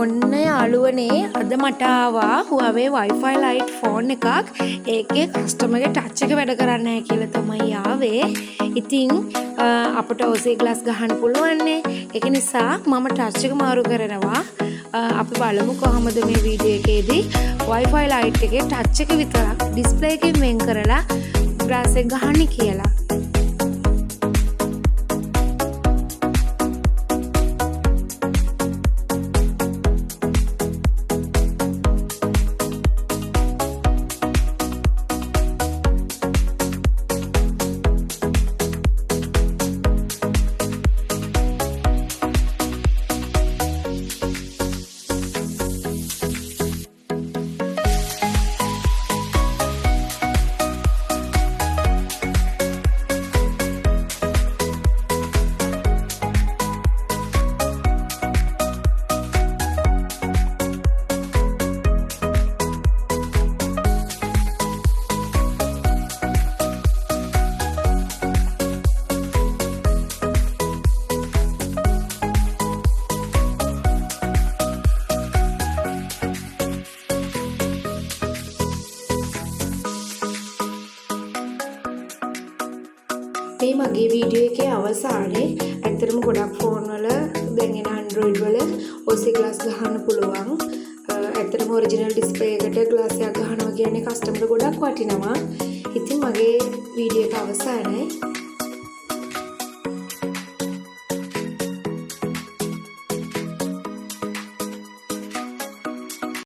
ඔන්න යාළුවනේ අද මට ආවා Huawei Wi-Fi Lite ෆෝන් එකක්. ඒකේ කස්ටමර්ගේ ටච් එක වැඩ කරන්නේ නැහැ කියලා තමයි ආවේ. ඉතින් අපිට OC glass ගහන්න පුළුවන් නේ. ඒක නිසා මම ටච් එක මාරු කරනවා. අපි බලමු කොහොමද මේ වීඩියෝ එකේදී Wi-Fi Lite එකේ ටච් එක විතරක් ඩිස්ප්ලේ එකෙන් වෙන් කරලා glass එක ගහන්නේ කියලා. මේ මගේ වීඩියෝ එකේ අවසානයේ ඇත්තටම ගොඩක් ෆෝන් වල දැන් එන Android වල OC glass ගහන්න පුළුවන්. ඇත්තටම ඔරිජිනල් ඩිස්ප්ලේ එකට glass එකක් ගහනවා කියන්නේ කස්ටමර්ට ගොඩක් වටිනවා. ඉතින් මගේ වීඩියෝ එක අවසానයි.